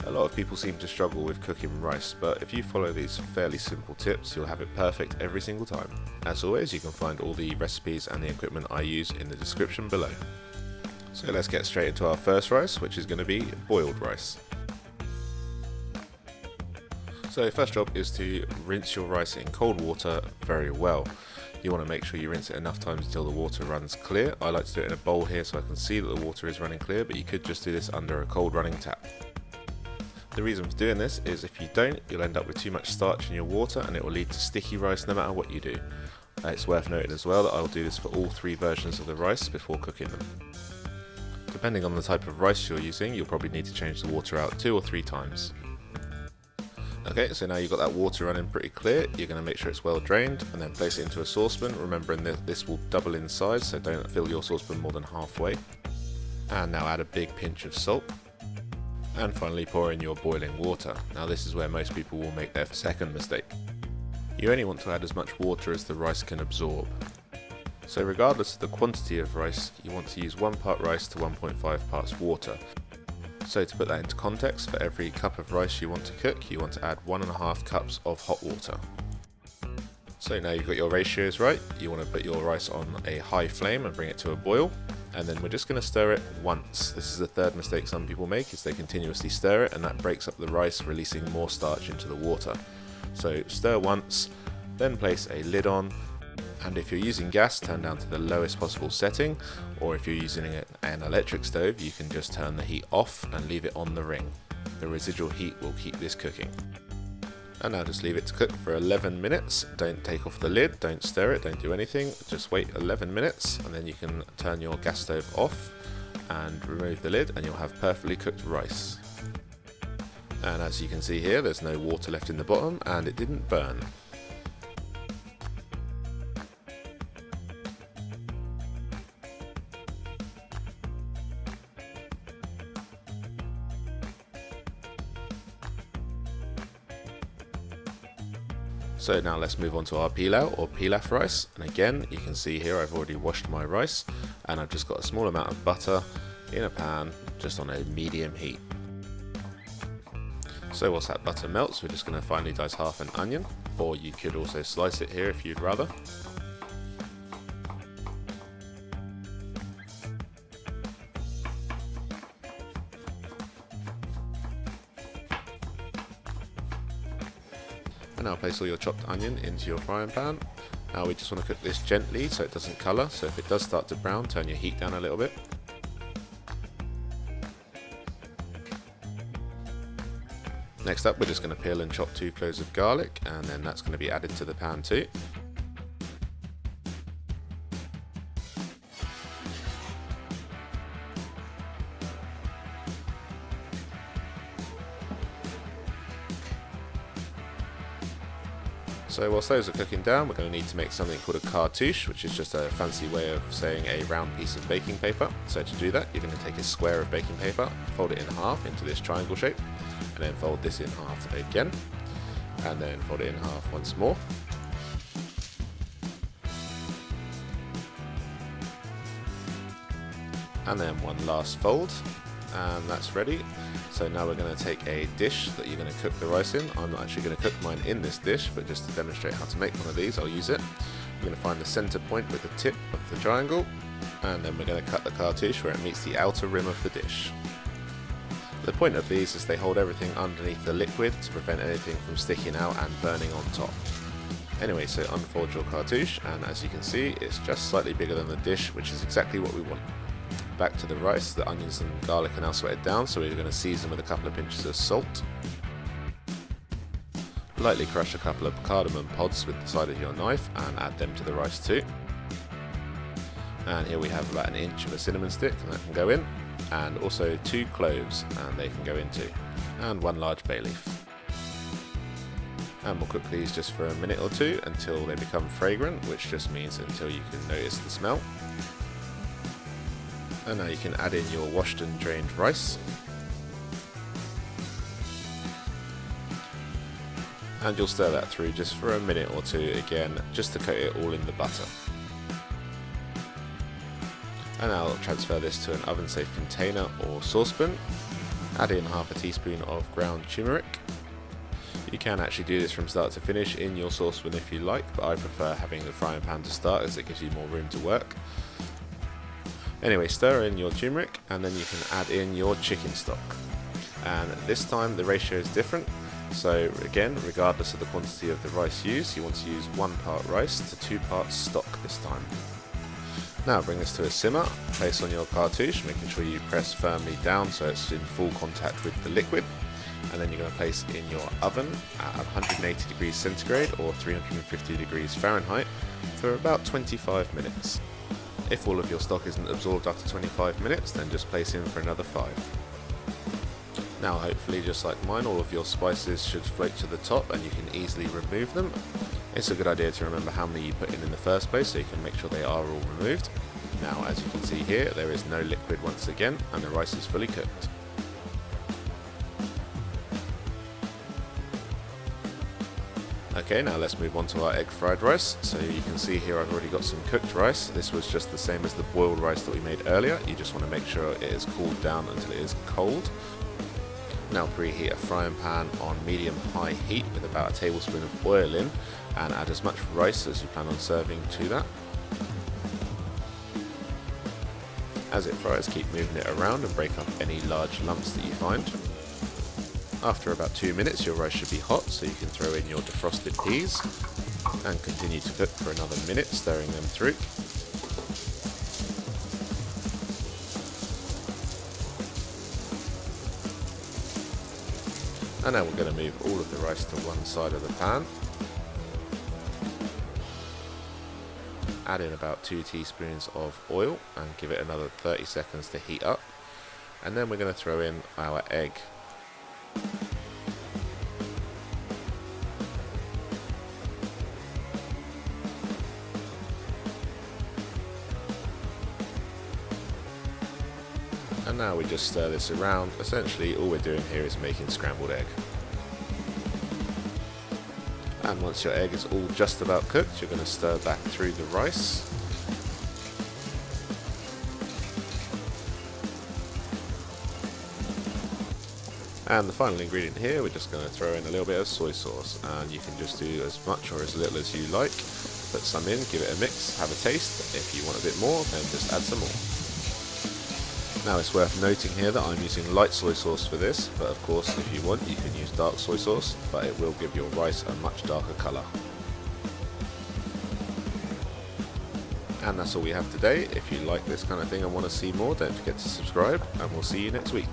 A lot of people seem to struggle with cooking rice, but if you follow these fairly simple tips, you'll have it perfect every single time. As always, you can find all the recipes and the equipment I use in the description below. So let's get straight into our first rice, which is going to be boiled rice. So first job is to rinse your rice in cold water very well. You want to make sure you rinse it enough times until the water runs clear. I like to do it in a bowl here so I can see that the water is running clear, but you could just do this under a cold running tap. The reason for doing this is if you don't, you'll end up with too much starch in your water and it will lead to sticky rice no matter what you do. It's worth noting as well that I'll do this for all three versions of the rice before cooking them. Depending on the type of rice you're using, you'll probably need to change the water out 2 or 3 times. Okay, so now you've got that water running pretty clear, you're going to make sure it's well drained and then place it into a saucepan, remembering that this will double in size, so don't fill your saucepan more than halfway. And now add a big pinch of salt. And finally pour in your boiling water. Now this is where most people will make their second mistake. You only want to add as much water as the rice can absorb. So regardless of the quantity of rice, you want to use 1 part rice to 1.5 parts water. So to put that into context, for every cup of rice you want to cook, you want to add 1.5 cups of hot water. So now you've got your ratios right, you want to put your rice on a high flame and bring it to a boil. And then we're just going to stir it once. This is the third mistake some people make, is they continuously stir it and that breaks up the rice, releasing more starch into the water. So stir once, then place a lid on, and if you're using gas, turn down to the lowest possible setting, or if you're using an electric stove, you can just turn the heat off and leave it on the ring. The residual heat will keep this cooking. And now just leave it to cook for 11 minutes. Don't take off the lid, don't stir it, don't do anything. Just wait 11 minutes and then you can turn your gas stove off and remove the lid and you'll have perfectly cooked rice. And as you can see here, there's no water left in the bottom and it didn't burn. So now let's move on to our pilau or pilaf rice, and again you can see here I've already washed my rice and I've just got a small amount of butter in a pan just on a medium heat. So whilst that butter melts, we're just going to finely dice half an onion, or you could also slice it here if you'd rather. And now place all your chopped onion into your frying pan. Now we just want to cook this gently so it doesn't colour, so if it does start to brown, turn your heat down a little bit. Next up, we're just going to peel and chop 2 cloves of garlic, and then that's going to be added to the pan too. So whilst those are cooking down, we're going to need to make something called a cartouche, which is just a fancy way of saying a round piece of baking paper. So to do that, you're going to take a square of baking paper, fold it in half into this triangle shape, and then fold this in half again, and then fold it in half once more. And then one last fold, and that's ready. So now we're going to take a dish that you're going to cook the rice in. I'm not actually going to cook mine in this dish, but just to demonstrate how to make one of these, I'll use it. We're going to find the center point with the tip of the triangle, and then we're going to cut the cartouche where it meets the outer rim of the dish. The point of these is they hold everything underneath the liquid to prevent anything from sticking out and burning on top. Anyway, so unfold your cartouche, and as you can see, it's just slightly bigger than the dish, which is exactly what we want. Back to the rice, the onions and garlic are now sweated down, so we're going to season with a couple of pinches of salt. Lightly crush a couple of cardamom pods with the side of your knife and add them to the rice too. And here we have about 1 inch of a cinnamon stick, and that can go in, and also 2 cloves, and they can go in too, and 1 large bay leaf. And we'll cook these just for a minute or 2 until they become fragrant, which just means until you can notice the smell. And now you can add in your washed and drained rice. And you'll stir that through just for a minute or 2 again, just to coat it all in the butter. And now I'll transfer this to an oven safe container or saucepan. Add in half a teaspoon of ground turmeric. You can actually do this from start to finish in your saucepan if you like, but I prefer having the frying pan to start as it gives you more room to work. Anyway, stir in your turmeric and then you can add in your chicken stock. And this time the ratio is different, so again, regardless of the quantity of the rice used, you want to use 1 part rice to 2 parts stock this time. Now bring this to a simmer, place on your cartouche, making sure you press firmly down so it's in full contact with the liquid. And then you're going to place in your oven at 180 degrees centigrade or 350 degrees Fahrenheit for about 25 minutes. If all of your stock isn't absorbed after 25 minutes, then just place in for another 5. Now hopefully, just like mine, all of your spices should float to the top and you can easily remove them. It's a good idea to remember how many you put in the first place so you can make sure they are all removed. Now as you can see here, there is no liquid once again and the rice is fully cooked. Okay, now let's move on to our egg fried rice. So you can see here I've already got some cooked rice. This was just the same as the boiled rice that we made earlier. You just want to make sure it is cooled down until it is cold. Now preheat a frying pan on medium-high heat with about a tablespoon of oil in and add as much rice as you plan on serving to that. As it fries, keep moving it around and break up any large lumps that you find. After about 2 minutes your rice should be hot, so you can throw in your defrosted peas and continue to cook for another minute, stirring them through. And now we're going to move all of the rice to one side of the pan. Add in about 2 teaspoons of oil and give it another 30 seconds to heat up. And then we're going to throw in our egg. And now we just stir this around. Essentially all we're doing here is making scrambled egg. And once your egg is all just about cooked, you're going to stir back through the rice. And the final ingredient here, we're just going to throw in a little bit of soy sauce, and you can just do as much or as little as you like. Put some in, give it a mix, have a taste. If you want a bit more, then just add some more. Now it's worth noting here that I'm using light soy sauce for this, but of course if you want you can use dark soy sauce, but it will give your rice a much darker colour. And that's all we have today. If you like this kind of thing and want to see more, don't forget to subscribe, and we'll see you next week.